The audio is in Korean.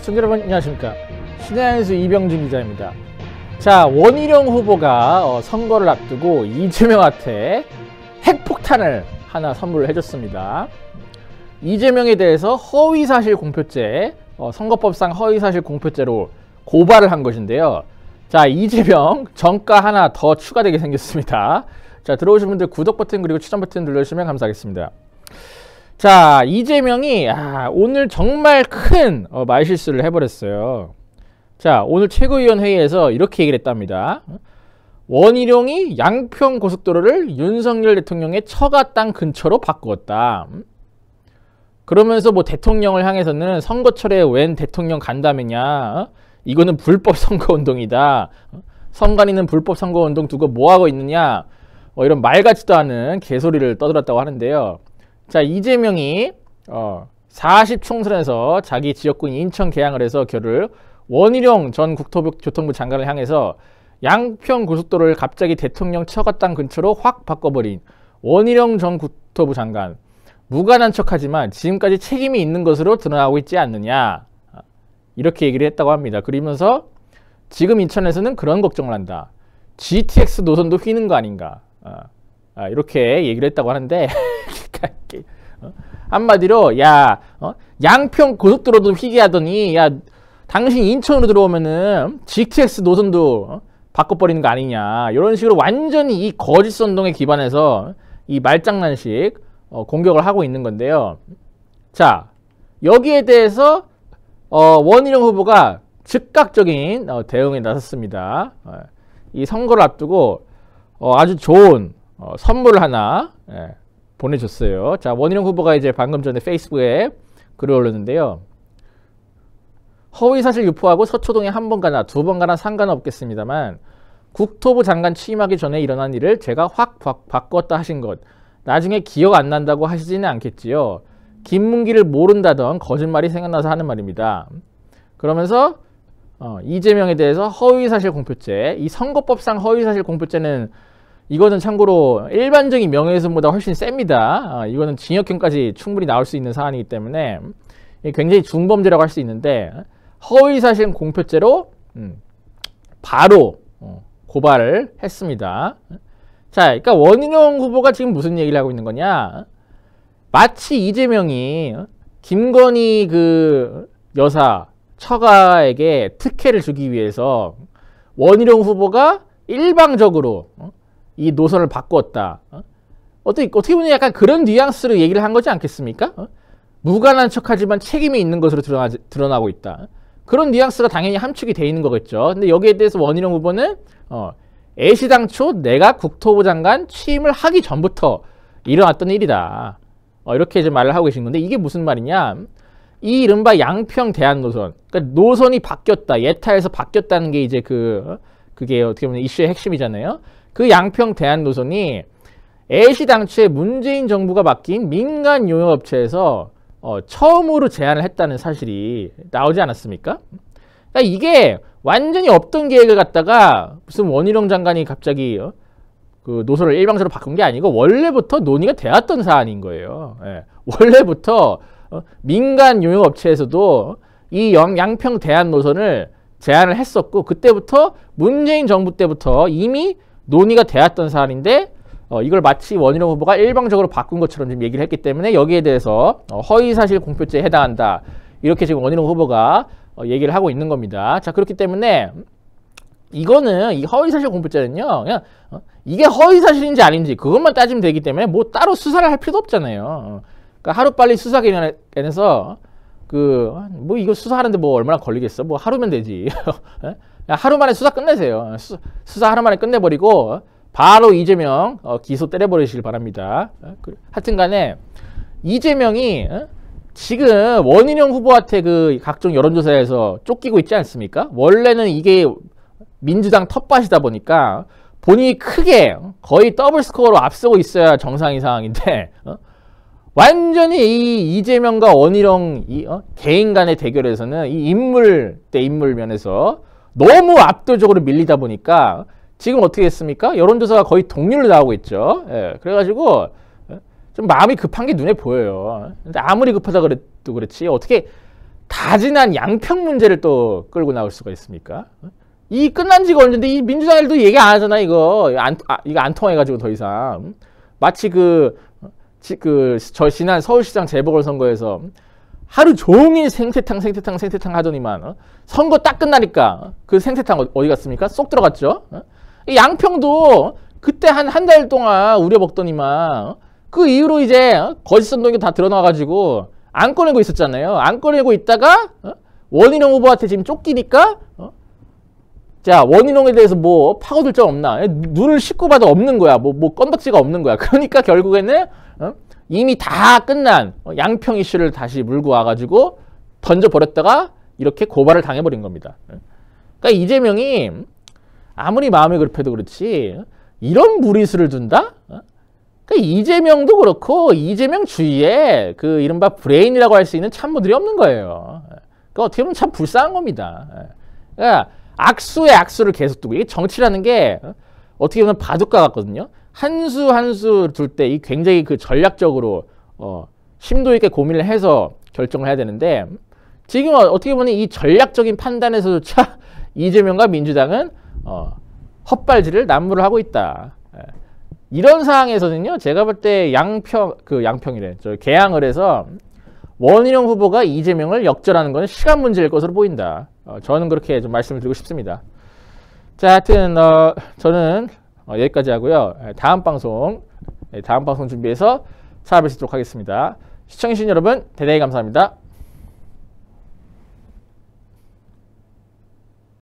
시청자 여러분 안녕하십니까. 신의 한수 이병진 기자입니다. 자, 원희룡 후보가 선거를 앞두고 이재명한테 핵폭탄을 하나 선물을 해줬습니다. 이재명에 대해서 허위사실 공표죄, 선거법상 허위사실 공표죄로 고발을 한 것인데요. 자, 이재명 정가 하나 더 추가되게 생겼습니다. 자, 들어오신 분들 구독 버튼 그리고 추천 버튼 눌러주시면 감사하겠습니다. 자, 이재명이 오늘 정말 큰 말실수를 해버렸어요. 자, 오늘 최고위원회의에서 이렇게 얘기를 했답니다. 원희룡이 양평고속도로를 윤석열 대통령의 처가 땅 근처로 바꾸었다. 그러면서 뭐 대통령을 향해서는 선거철에 웬 대통령 간다면야, 이거는 불법 선거운동이다. 선관위는 불법 선거운동 두고 뭐하고 있느냐, 이런 말 같지도 않은 개소리를 떠들었다고 하는데요. 자, 이재명이 40총선에서 자기 지역군 인천 개항을 해서 결을 원희룡 전 국토교통부 장관을 향해서 양평고속도로를 갑자기 대통령 처가 땅 근처로 확 바꿔버린 원희룡 전 국토부 장관, 무관한 척하지만 지금까지 책임이 있는 것으로 드러나고 있지 않느냐, 이렇게 얘기를 했다고 합니다. 그러면서 지금 인천에서는 그런 걱정을 한다. GTX 노선도 휘는 거 아닌가, 이렇게 얘기를 했다고 하는데 한마디로 양평 고속도로도 휘게 하더니 당신 인천으로 들어오면은 GTX 노선도 바꿔버리는 거 아니냐, 이런 식으로 완전히 이 거짓 선동에 기반해서 이 말장난식 공격을 하고 있는 건데요. 자, 여기에 대해서 원희룡 후보가 즉각적인 대응에 나섰습니다. 이 선거를 앞두고 아주 좋은 선물을 하나 보내줬어요. 자, 원희룡 후보가 이제 방금 전에 페이스북에 글을 올렸는데요. 허위사실 유포하고 서초동에 한 번 가나 두 번 가나 상관없겠습니다만 국토부 장관 취임하기 전에 일어난 일을 제가 확 바꿨다 하신 것 나중에 기억 안 난다고 하시지는 않겠지요. 김문기를 모른다던 거짓말이 생각나서 하는 말입니다. 그러면서 이재명에 대해서 허위사실 공표죄, 이 선거법상 허위사실 공표죄는 이거는 참고로 일반적인 명예훼손보다 훨씬 셉니다. 이거는 징역형까지 충분히 나올 수 있는 사안이기 때문에 굉장히 중범죄라고 할 수 있는데, 허위사실 공표죄로 바로 고발을 했습니다. 자, 그러니까 원희룡 후보가 지금 무슨 얘기를 하고 있는 거냐, 마치 이재명이 김건희 그 여사 처가에게 특혜를 주기 위해서 원희룡 후보가 일방적으로 이 노선을 바꾸었다. 어떻게 보면 약간 그런 뉘앙스로 얘기를 한 거지 않겠습니까? 무관한 척하지만 책임이 있는 것으로 드러나고 있다. 그런 뉘앙스가 당연히 함축이 돼 있는 거겠죠. 근데 여기에 대해서 원희룡 후보는 애시당초 내가 국토부 장관 취임을 하기 전부터 일어났던 일이다. 이렇게 이제 말을 하고 계신 건데, 이게 무슨 말이냐? 이 이른바 양평 대안 노선, 그러니까 노선이 바뀌었다, 예타에서 바뀌었다는 게 이제 그게 어떻게 보면 이슈의 핵심이잖아요. 그 양평 대안 노선이 애시당초에 문재인 정부가 맡긴 민간 용역업체에서 처음으로 제안을 했다는 사실이 나오지 않았습니까? 그러니까 이게 완전히 없던 계획을 갖다가 무슨 원희룡 장관이 갑자기 그 노선을 일방적으로 바꾼 게 아니고 원래부터 논의가 되었던 사안인 거예요. 원래부터 민간 용역업체에서도 이 양평 대안 노선을 제안을 했었고, 그때부터 문재인 정부 때부터 이미 논의가 되었던 사안인데, 이걸 마치 원희룡 후보가 일방적으로 바꾼 것처럼 지금 얘기를 했기 때문에 여기에 대해서 허위사실 공표죄에 해당한다, 이렇게 지금 원희룡 후보가 얘기를 하고 있는 겁니다. 자, 그렇기 때문에 이거는, 이 허위사실 공표죄는요, 그냥 이게 허위사실인지 아닌지 그것만 따지면 되기 때문에 뭐 따로 수사를 할 필요도 없잖아요. 그러니까 하루빨리 수사기관에서 뭐 이거 수사하는데 뭐 얼마나 걸리겠어? 뭐 하루면 되지. 하루 만에 수사 끝내세요. 수사 하루 만에 끝내버리고 바로 이재명 기소 때려버리시길 바랍니다. 하여튼 간에 이재명이 지금 원희룡 후보한테 그 각종 여론조사에서 쫓기고 있지 않습니까? 원래는 이게 민주당 텃밭이다 보니까 본인이 크게 거의 더블 스코어로 앞서고 있어야 정상인 상황인데, 완전히 이 이재명과 원희룡 개인 간의 대결에서는 이 인물 대 인물 면에서 너무 압도적으로 밀리다 보니까 지금 어떻게 됐습니까? 여론조사가 거의 동률로 나오고 있죠. 그래가지고 좀 마음이 급한 게 눈에 보여요. 근데 아무리 급하다 그래도 그렇지, 어떻게 다 지난 양평 문제를 또 끌고 나올 수가 있습니까? 이 끝난 지가 언젠데 이 민주당에도 얘기 안 하잖아. 이거 안 통해가지고 더 이상 마치 저 지난 서울시장 재보궐선거에서 하루 종일 생태탕 하더니만 선거 딱 끝나니까 그 생태탕 어디 갔습니까? 쏙 들어갔죠. 이 양평도 그때 한 달 동안 우려먹더니만 그 이후로 이제 거짓 선동이 다 드러나가지고 안 꺼내고 있었잖아요. 안 꺼내고 있다가 원희룡 후보한테 지금 쫓기니까 자, 원희룡에 대해서 뭐 파고들 점 없나? 눈을 씻고 봐도 없는 거야. 뭐 건덕지가 없는 거야. 그러니까 결국에는 이미 다 끝난 양평 이슈를 다시 물고 와가지고 던져버렸다가 이렇게 고발을 당해버린 겁니다. 그러니까 이재명이 아무리 마음이 급해도 그렇지 이런 무리수를 둔다? 그러니까 이재명도 그렇고 이재명 주위에 그 이른바 브레인이라고 할 수 있는 참모들이 없는 거예요. 그러니까 어떻게 보면 참 불쌍한 겁니다. 그러니까 악수에 악수를 계속 두고 이게 정치라는 게 어떻게 보면 바둑과 같거든요. 한 수 둘 때 이 굉장히 그 전략적으로 심도 있게 고민을 해서 결정을 해야 되는데 지금 어떻게 보면 이 전략적인 판단에서조차 이재명과 민주당은 헛발질을 난무를 하고 있다. 이런 상황에서는요, 제가 볼 때 양평이래. 저 개항을 해서 원희룡 후보가 이재명을 역전하는 것은 시간 문제일 것으로 보인다. 저는 그렇게 좀 말씀을 드리고 싶습니다. 자, 하여튼 저는 여기까지 하고요. 다음 방송 준비해서 찾아뵙도록 하겠습니다. 시청해주신 여러분 대단히 감사합니다.